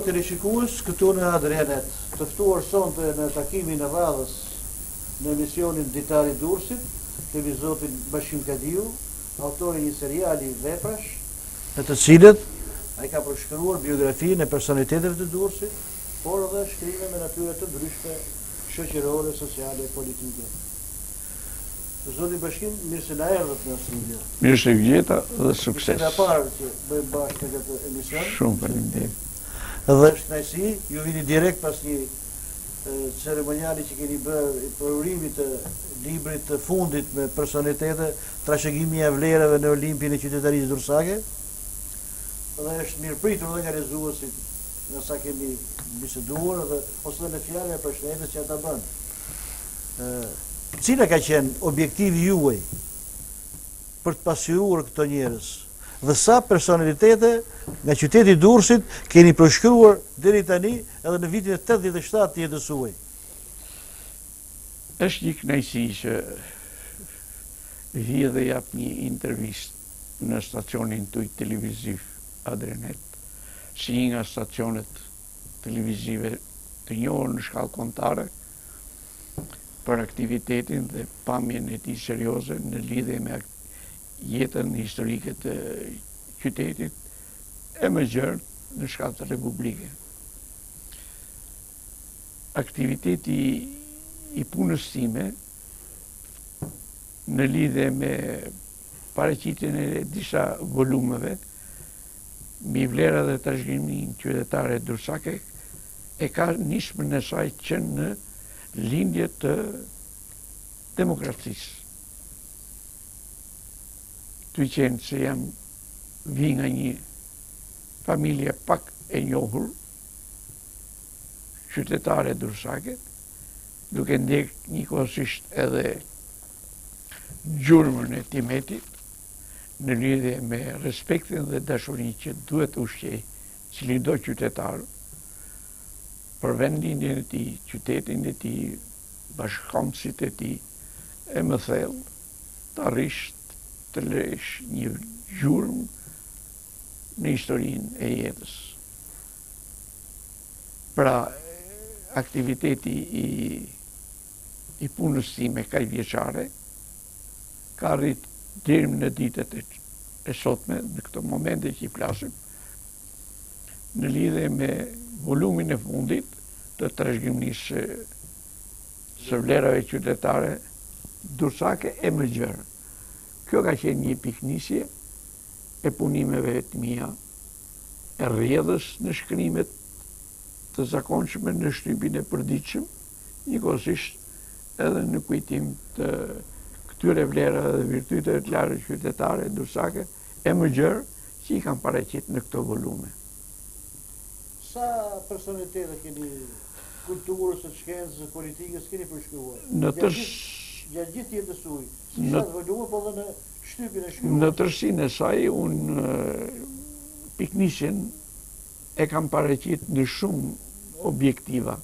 teleshikues, këtu në Adrianet, të ftuar sonte në takimin e radhës në emisionin Ditari i Durrësit, të vizotin Bashim Kadiu, autori një seriali veprash, në të cilët ai ka përshkruar biografinë e personaliteteve të Durrësit, por edhe shkrime me natyre të ndryshme shoqërore, sociale e politike. Zoti Bashkim, mirë se na erdhët në studio. Mirë se vjeta dhe sukses. Ishte parë që bëjmë bashkë në këtë emision. Shumë faleminderit. Dhe është kënaqësi, ju vini direkt pas një ceremoniali që keni bërë i provurimit të librit të fundit me personalitete, trashëgimi e vlerave në Olimpin e qytetarisë durrësake. Dhe është mirëpritur dhe nga lezuesit nga sa kemi biseduar dhe ose dhe në fjalë e përshëndetjes që ata bën. Cila ka qenë objektivi juaj për të pasqyruar këto njerëz? Dhe sa personalitete nga qyteti i Durrësit keni përshkruar deri tani edhe në vitin e 87 të jetës suaj? Është një kënaqësi që vi dhe jap një intervistë në stacionin tuaj televiziv Adrianet, si një nga stacionet televizive të njohur në shkallë kombëtare për aktivitetin dhe pamjen e tij serioze në lidhje me jetën historike të qytetit e më gjerë në shkallë të Republike. Aktiviteti i punës time në lidhje me paraqitjen e disa volumeve mbi vlera dhe trashëgiminë qytetare durrësake e ka nismën e saj që në lindje të demokracisë. Ty qenë se jam vi nga një familje pak e njohur, qytetare durrësake, duke ndjek njëkohësisht edhe gjurmën e Timetit në lidhje me respektin dhe dashurinë që duhet të ushqej cilido qytetar për vendindjen e tij, qytetin e tij, bashkëkombësit e tij, e më thellë të arrish të lësh një gjurmë në historinë e jetës. Pra, aktiviteti i punës time kaq vjeçare ka arrit deri në ditët e sotme, në këto momente që i flasim, në lidhje me volumin e fundit të trashëgimisë së vlerave qytetare durrësake e më gjerë. Kjo ka qenë një piknisje e punimeve të mia, e rrjedhës në shkrimet të zakonshme në shtypin e përditshëm, njëkohësisht edhe në kujtim të këtyre vlerave dhe virtyteve të larta qytetare durrësake e më gjerë që i kanë paraqit në këto volume. Sa personalitete keni kulturës, së shkencës, së politikës keni përshkruar? Gjatë gjithë jetës suaj. Si sa volume, po dhe në shtypin e shkruar? Në tërësinë e saj, unë piknisjen e kam paraqit në shumë objektiva.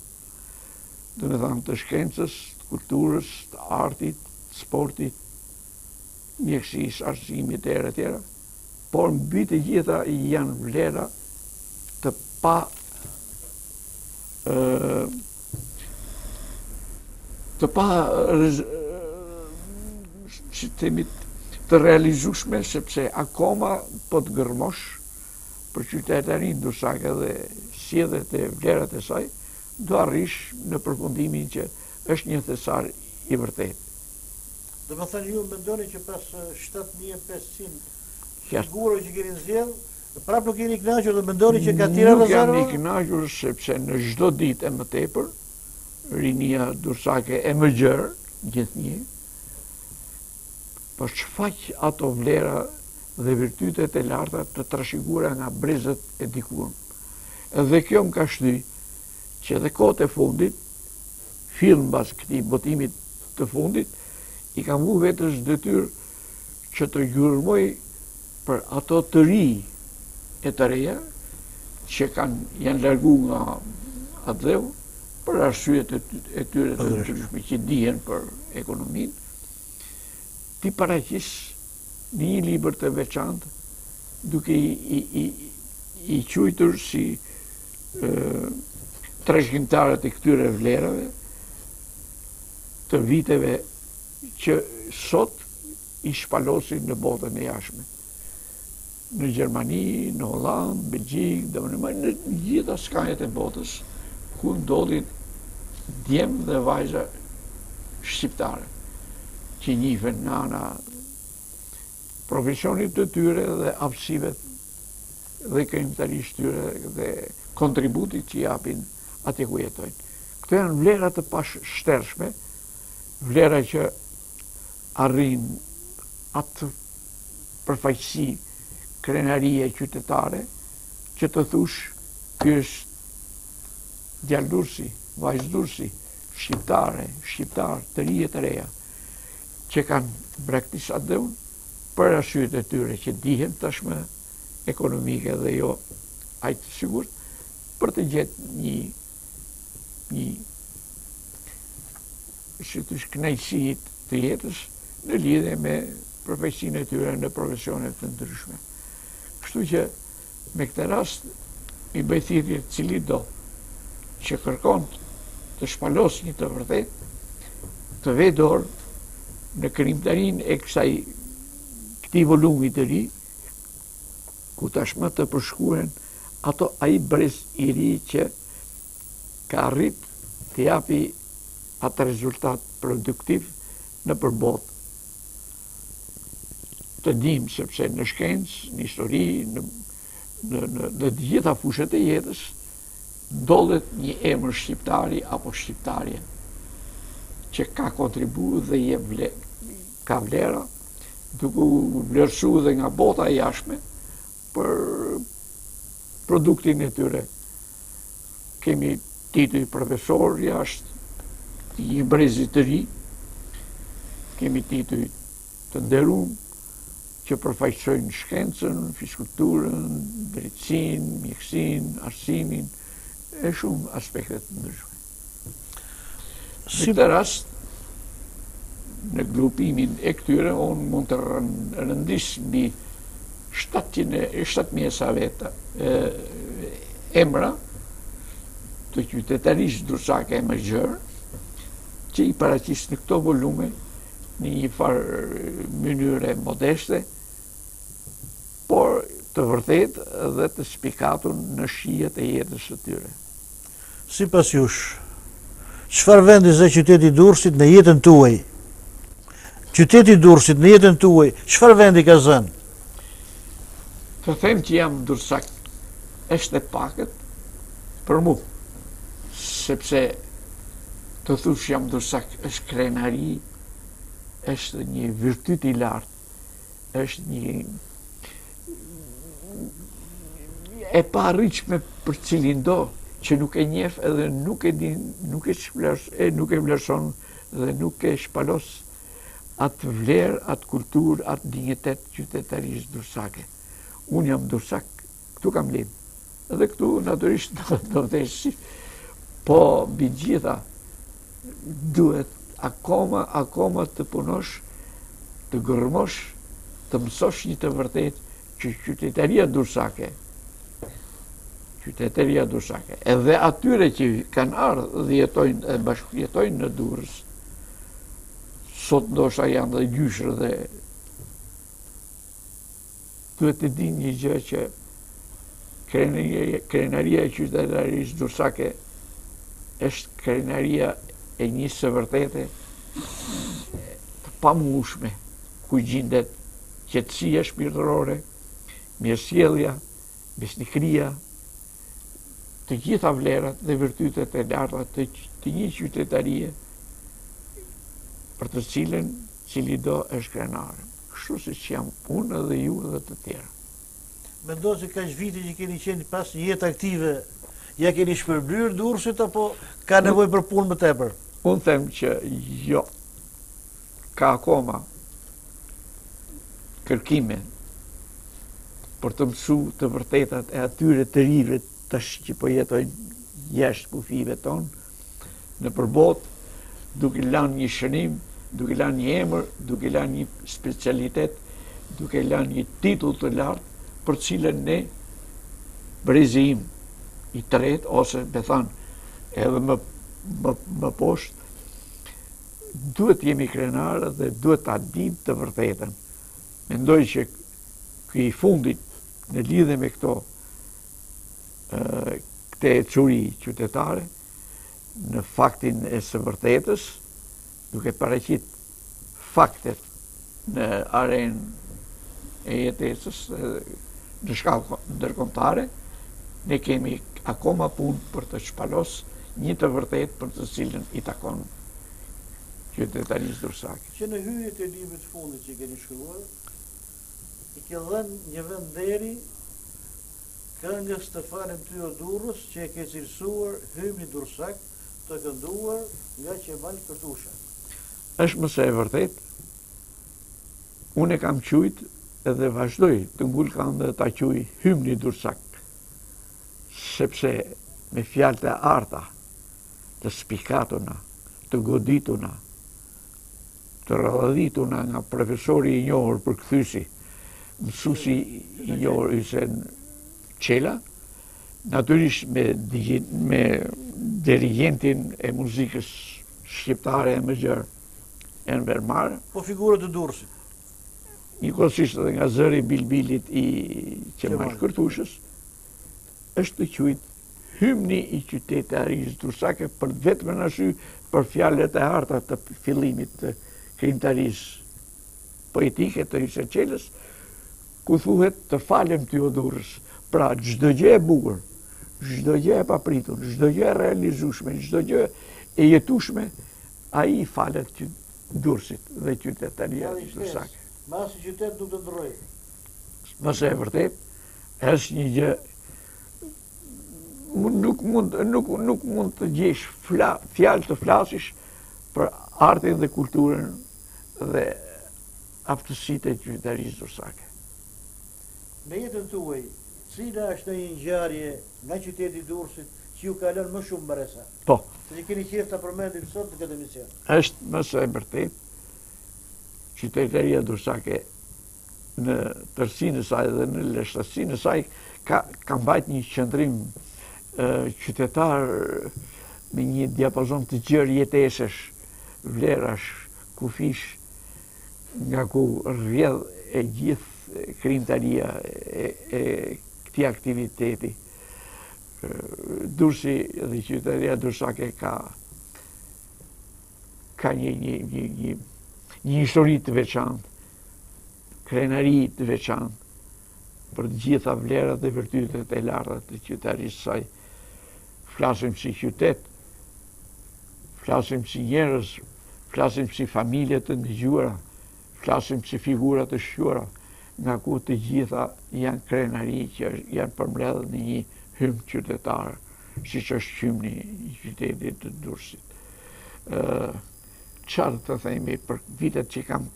Do të thënë të shkencës, të kulturës, të artit, të sportit, mjekësisë, arsimit e tjera. Por mbi të gjitha janë vlera të pa të realizueshme, sepse akoma po të gërmosh për qytetarinë durrësake dhe sjelljet e vlerat e saj, do arrish në përfundimin që është një thesar i vërtetë. Do të thënë ju mendoni që pas 7500 figurave që keni nxjerrë, prapë nuk jeni kënaqur dhe mendoni që ka tjera rezerva? Nuk jam i kënaqur sepse në çdo ditë e më tepër, rinia durrësake e më gjerë, gjithnjë, po shfaq ato vlera dhe virtytet e larta të trashëguara nga brezët e dikur. Edhe kjo më ka shty që edhe kohët e fundit, fill mbas këtij botimit të fundit, i kam vu vetës detyrë që të gjurmoj për ato të ri e të reja që janë largu nga atdheu për arsyet e tyre të ndryshme që dihen për ekonominë, ti paraqis në një libër të veçantë duke i quajtur si trashëgimtarët e këtyre vlerave të viteve që sot i shpalosin në botën e jashtme. Në Gjermani, në Hollandë, Belgjikë, në gjitha skajet e botës, ku ndodhin djemë dhe vajza shqiptare, që njihen në ana profesionit të tyre dhe aftësive dhe krijimtarisë tyre dhe kontributit që japin atje ku jetojnë. Këto janë vlera të pashtershme, vlera që arrin atë përfaqësi krenarie qytetare që të thush ky është djalë Durrësi, vajzë Durrësi, shqiptar të rinj të reja që kanë braktisat dhe unë për arsyet e tyre që dihen tashmë ekonomike dhe jo aq sigurt për të gjetë një kënaqësi të jetës në lidhje me përfaqësinë e tyre në profesione të ndryshme. Kështu që me këtë rast i bëj thirrje cili do që kërkon të shpalos një të vërtet, të vë dorë në krijimtarinë e këtij volumi të ri, ku tashmë të përshkruhen ai brez i ri që ka arrit të japi atë rezultat produktiv në përbot. Të dim sepse në shkencë, në histori, në të gjitha fushat e jetës, ndodhet një emër shqiptari apo shqiptarje që ka kontribu dhe ka vlera, duke u vlerësuar dhe nga bota e jashtme për produktin e tyre. Kemi titull profesor jashtë, një brezit të ri, kemi titull të nderuar që përfaqësojnë shkencën, fiskulturën, drejtësinë, mjekësinë, arsimin, e shumë aspekte të ndryshme. Në këtë rast, në grupimin e këtyre, unë mund të rëndis mbi 7.000 sa veta emra të qytetarisë durrësake e magjër, që i paraqis në këto volume në një farë mënyre modeste, por të vërtet dhe të spikatur në shijet e jetës së tyre. Sipas jush, çfarë vendi zë qyteti Durrësit në jetën tuaj? Qyteti Durrësit në jetën tuaj, çfarë vendi ka zënë? Të them që jam durrësak është e pakët për mu, sepse të thush jam durrësak është krenari, është një virtyt i lartë, është një e pa arritshme për cilin do, që nuk e njeh edhe nuk e din, nuk e vlerëson dhe nuk e shpalos atë vlerë, atë kulturë, atë dinjitet qytetarisë durrësake. Unë jam durrësak, këtu kam lind. Edhe këtu natyrisht do vdesh. Po mbi gjitha duhet akoma të punosh, të gërmosh, të mësosh një të vërtet që qytetaria durrësake, edhe atyre që kanë ardhur dhe jetojnë e bashkëjetojnë në Durrës, sot ndoshta janë dhe gjyshër dhe duhet të dinë një gjë që krenaria e qytetarisë durrësake është krenaria e një së vërtete të pamushme, ku gjendet qetësia shpirtërore, mirësjellja, besnikëria, të gjitha vlerat dhe virtytet e larta të një qytetarie për të cilën cili do është krenare. Kështu si që jam unë dhe ju dhe të tjera. Mendo se kaq vite që keni qenë pas një jetë aktive, ja keni shpërblyer Durrësit apo ka nevojë për punë më tepër? Unë them që jo, ka akoma kërkime për të mësuar të vërtetat e atyre të rive tash që po jetojnë jashtë kufive tonë në përbot, duke lanë një shënim, duke lanë një emër, duke lanë një specialitet, duke lanë një titull të lartë për cilën ne brezi im i tretë, ose me thanë edhe më poshtë, duhet jemi krenarë dhe duhet ta dim të vërtetën. Mendoj që ky i fundit në lidhje me këte çuri qytetare, në faktin e së vërtetës, duke paraqit faktet në arenë e jetesës në shkallë ndërkombëtare, ne kemi akoma punë për të shpalos një të vërtet për të cilën i takon qytetarisë Dursake. Që në hyrjet e librit fundit që keni shkruar, i ke dhënë një venderi këngës të falem ty o Durrës, që e ke cilësuar hymni Dursak, të kënduar nga Qemal Kërtusha. Është më së e vërtet, unë e kam qujt edhe vazhdoj të ngull kam dhe ta quj hymni Dursak, sepse me fjalë të arta, të spikatuna, të godituna, të radhadituna nga profesori i njohur për këthysi, mësusi i njohur Ysen Qela, natyrisht me dirigentin e muzikës shqiptare e më gjërë, Enver Marë. Po figurët e Durrësit. Njëkohësisht edhe nga zëri bilbilit i Qemal Kërtushës, është të quajt hymni i qytetarisë Dursake për vetëm në arsye për fjalët e harta të fillimit të krijimtarisë poetike të Ysen Qelës, ku thuhet të falem ty o Durrës. Pra çdo gjë e bukur, çdo gjë e papritur, çdo gjë e realizueshme, çdo gjë e jetueshme, ai i falet Durrësit dhe qytetaria Dursake. Masi qytet nuk të ndroj. Mëse e vërtet, është një gjë nuk mund të gjesh fjalë të flasish për artin dhe kulturën dhe aftësitë e qytetarisë Dursake. Në jetën tuaj, cila është një ngjarje nga qyteti i Durrësit që ju ka lënë më shumë mbresa? Po. Se keni qejf ta përmendim sot në këtë emision. Është mëse e vërtet, qytetaria Dursake në tërësinë e saj dhe në leshtësinë e saj ka mbajt një qëndrim qytetar me një diapazon të gjerë jetesësh, vlerash, kufish, nga ku rrjedh e gjithë krijimtaria e këtij aktiviteti. Durrësi dhe qytetaria Dursake ka një histori të veçantë, krenari të veçantë për të gjitha vlerat dhe virtytet e larta të qytetarisë saj. Flasim si qytet, flasim si njerëz, flasim si familje të ndëgjuara, flasim si figura të shquara, nga ku të gjitha janë krenari që janë përmbledhur në një hymn qytetar, siç është hymni i qytetit të Durrësit. Çfarë të themi për vitet që kam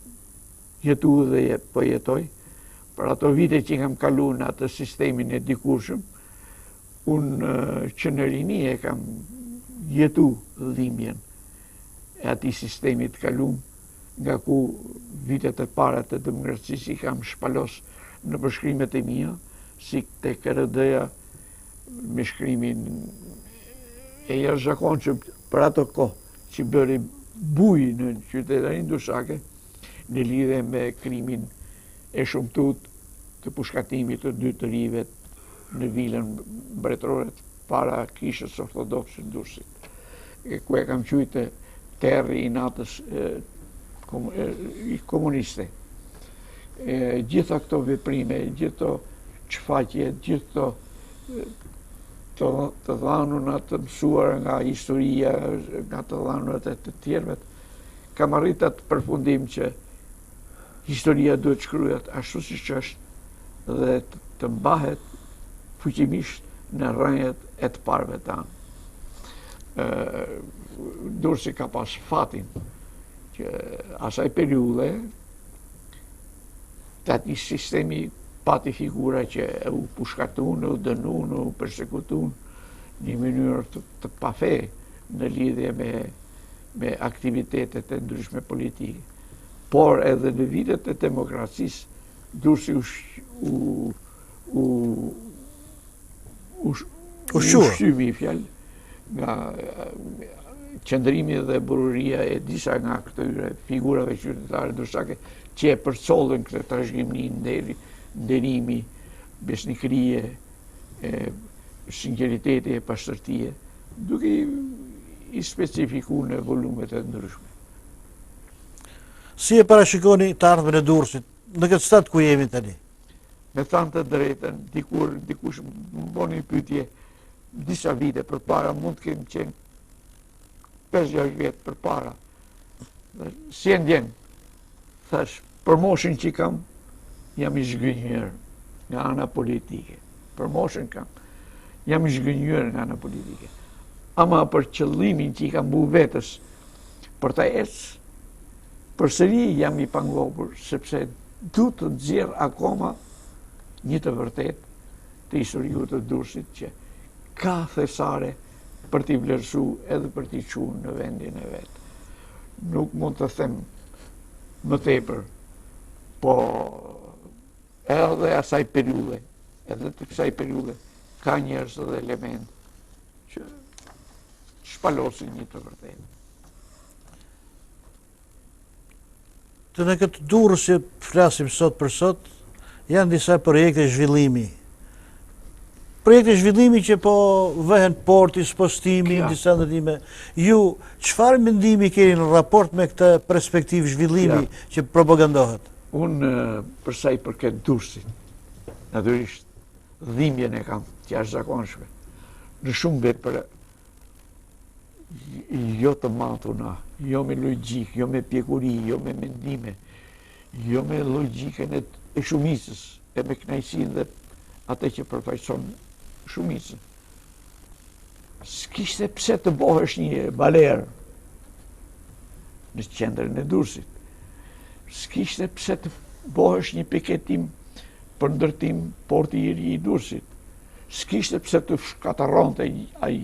jetuar dhe po jetoj, për ato vite që kam kaluar në atë sistemin e dikurshëm, unë që në rini e kam jetu dhimbjen e atij sistemi të kaluar, nga ku vitet e para të demokracisë i kam shpalos në përshkrimet e mia, si te KRD-ja me shkrimin e jashtëzakonshëm për ato kohë që bëri buj në qytetarinë Dursake në lidhje me krimin e shumtut të pushkatimit të 2 të rive në vilën mbretërore para kishës ortodokse Durrësit, ku e kam quajtë terri i natës i komuniste. Gjitha këto veprime, gjitho çfaqje, gjitho të dhanuna të mësuara nga historia, nga të dhanunat e të tjerëve, kam arritur atë përfundim që historia duhet shkruhet ashtu siç është dhe të mbahet fuqimisht në rrënjët e të parëve tanë. Durrësi ka pas fatin që asaj periudhe të atij sistemi pati figura që u pushkatun, u dënun, u persekutun një mënyrë të pafe në lidhje me aktivitetet e ndryshme politike. Por edhe në vitet e demokracisë, Durrësi ushqymi fjalë nga qëndrimi dhe bururia e disa nga këtyre figurave qytetare ndoshta që e përcollën këtë trashëgimi nderimi, besnikërie, sinqeriteti e pastërtie, duke i specifikuar në volumet e ndryshme. Si e parashikoni të ardhmen e Durrësit në këtë stad ku jemi tani? Me thënë të drejtën, dikush më boni pyetje disa vite përpara, mund të kemi qenë 5-6 vjetë përpara. Si e ndjen? Thash, për moshën që kam, jam i zhgënjur nga ana politike. Për moshën kam, jam i zhgënjur nga ana politike. Ama për qëllimin që i kam bu vetës për ta ecë, përsëri jam i pangopur, sepse du të nxjerr akoma një të vërtet të historisë të Durrësit që ka thesare për t'i vlerësu edhe për t'i qunë në vendin e vetë. Nuk mund të them më tepër, po edhe asaj periude, edhe të kësaj periude, ka njerëz dhe element që shpalosin një të vërtet. Të në këtë Durrës që flasim sot për sot, janë disa projekte zhvillimi. Projekte zhvillimi që po vehen porti, spostimi, disa ndërtime. Ju, çfarë mendimi keni në raport me këtë perspektivë zhvillimi që propagandohet? Unë, përsa i përket Durrësit, natyrisht, dhimbjen e kam të jashtëzakonshme. Në shumë vetë për jo të matuna, jo me logjik, jo me pjekuri, jo me mendime, jo me logjikën e shumicës, e me kënaqësinë dhe atë që përfaqëson shumicën. S'kishte pse të bëhesh një baler në qendrën e Durrësit. S'kishte pse të bëhesh një piketim për ndërtim porti i ri i Durrësit. S'kishte pse të shkatërronte ai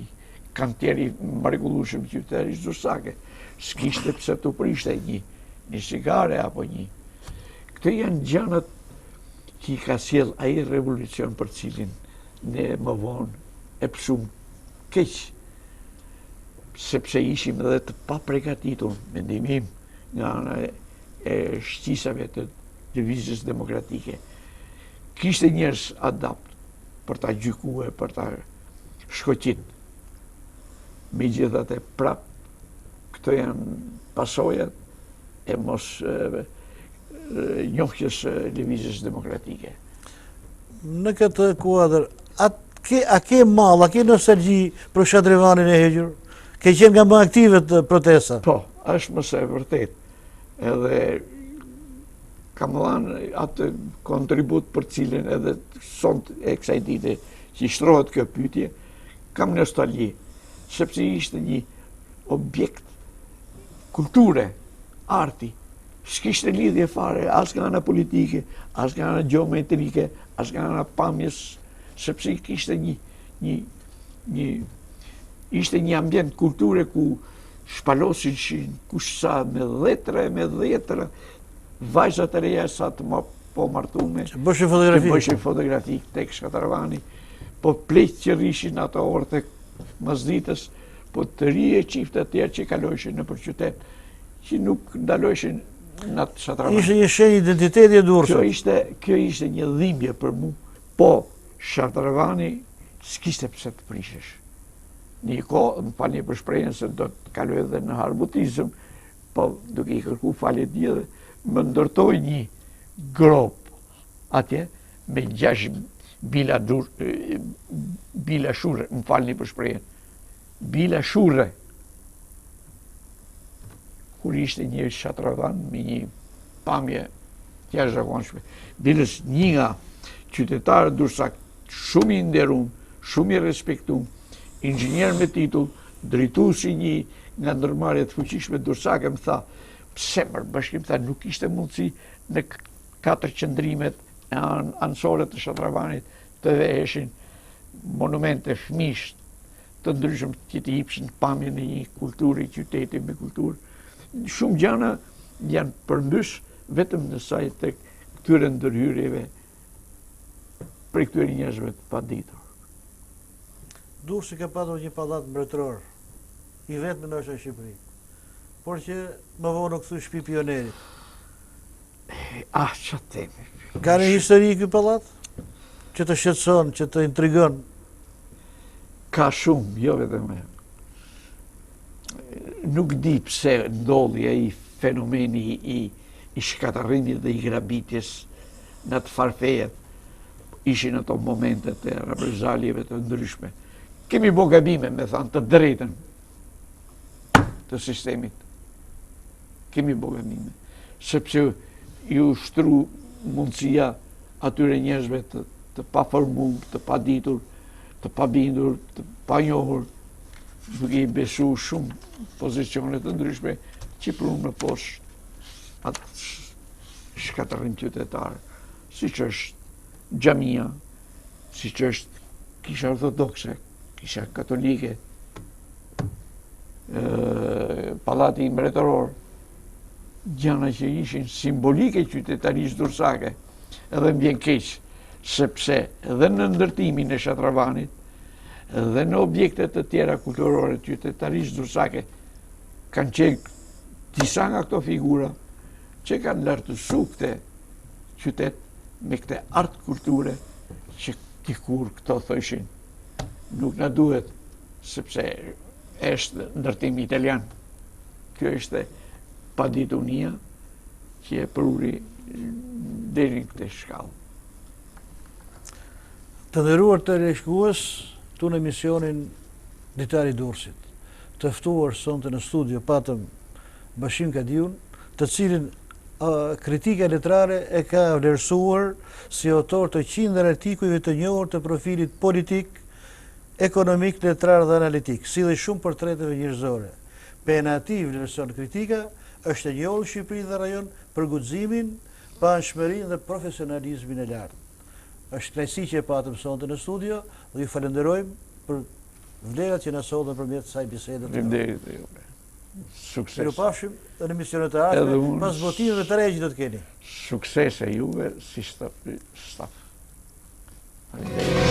kantieri mrekullueshëm qytetarisht durrësake. S'kishte pse të prishte një sigare apo një. Këto janë gjanat që i ka sjell ai revolucion për cilin ne më vonë e pësum keq, sepse ishim edhe të paprigatitur, mendimi im, nga ana e shqisave të lëvizjes demokratike. Kishte njerëz adapt për ta gjykuar, për ta shkoqit. Megjithatë prap këto janë pasojat e mos njohjes lëvizjes demokratike. Në këtë kuadër, a ke mall, a ke nostalgji për Shatrivanin e hequr? Ke qenë nga më aktivet protesta? Po, është mëse e vërtet. Edhe kam dhënë atë kontribut për cilin edhe sot e kësaj dite që i shtrohet kjo pyetje, kam nostalgji, sepse ishte një objekt kulture, arti, s'kishte lidhje fare as nga ana politike, as nga ana gjeometrike, as nga ana pamjes, sepse kishte ishte një ambient kulture ku shpalosin kush sa me dhjetra, vajzat e reja sa të po martume, që bëshin fotografi tek Shkataravani, po pleq që rishin ato orë tek Mazditës, po të rije qifte të tjerë që kalojshin në për qytet, që nuk ndalojshin në atë Shkataravani. Ishte një shenjë identiteti e Durrësit. Kjo ishte një dhimbje për mu, po Shkataravani s'kishte pse të prishesh. Një kohë, më falni për shprehjen se do të kaloj edhe në harbutizëm, po duke i kërku falje dje, më ndërtoj një grop atje me 6 bila shure, më falni për shprehjen, bila shure, kur ishte një Shatravan me një pamje të jashtëzakonshme. Bilës një nga qytetarët durrësak, shumë i nderuar, shumë i respektuar, inxhinier me titull, drejtuesi një nga ndërmarrjet fuqishme durrësake, më tha, pse më bashkim, tha, nuk ishte mundësi në 4 qëndrimet e anësore të Shatravanit të veheshin monumente fëmijësh të ndryshëm që të jepshin pamjen e një kulturi, qyteti me kulturë. Shumë gjëra janë përmbysh vetëm në sa i tek këtyre ndërhyrjeve për këtyre njerëzve të paditur. Durrësi ka patur një pallat mbretëror, i vetmi në është në Shqipëri, por që më vonë u kthy shtëpi pionerit. Që temi. Ka një histori ky pallat? Që të shqetëson, që të intrigon? Ka shumë, jo vetëm e. Nuk di pse ndodhi ai fenomeni i shkatërrimit dhe i grabitjes në të farfejet. Ishin ato momentet e reprezaljeve të ndryshme. Kemi bo gabime, me thanë, të drejtën të sistemit. Kemi bo gabime. Sepse ju shtru mundësia atyre njerëzve të paformuar, të paditur, të pabindur, të panjohur, duke i besu shumë pozicionet të ndryshme që prunë në poshtë atë shkatërim qytetarë, si që është xhamia, si që është kisha ortodokse, kisha katolike, pallati mbretëror, gjana që ishin simbolike qytetarisë dursake, edhe m'vjen keq, sepse edhe në ndërtimin e Shatravanit, dhe në objekte të tjera kulturore qytetarisë dursake, kanë qenë disa nga këto figura që kanë lartësu këtë qytet me këtë art kulture që dikur këto thoshin nuk na duhet sepse është ndërtim italian. Kjo është paditunia që e pruri deri në këtë shkallë. Të nderuar të rishkues, tu në emisionin Ditari i Durrësit. Të ftuar sonte në studio patëm Bashim Kadiun, të cilin kritika letrare e ka vlerësuar si autor të qindër artikujve të njohur të profilit politik, ekonomik, letrar dhe analitik, si dhe shumë portreteve njerëzore. Penati vlerëson kritika, është e njohur në Shqipëri dhe rajon për guximin, panshmërinë dhe profesionalizmin e lartë. Është kënaqësi që e patëm sonte në studio dhe ju falenderojmë për vlerat që na solën përmjet kësaj bisede. Faleminderit. Sukses. Ju pafshim në emisionet e ardhme, pas votimeve të reja që do të keni. Suksese juve si staf. Faleminderit.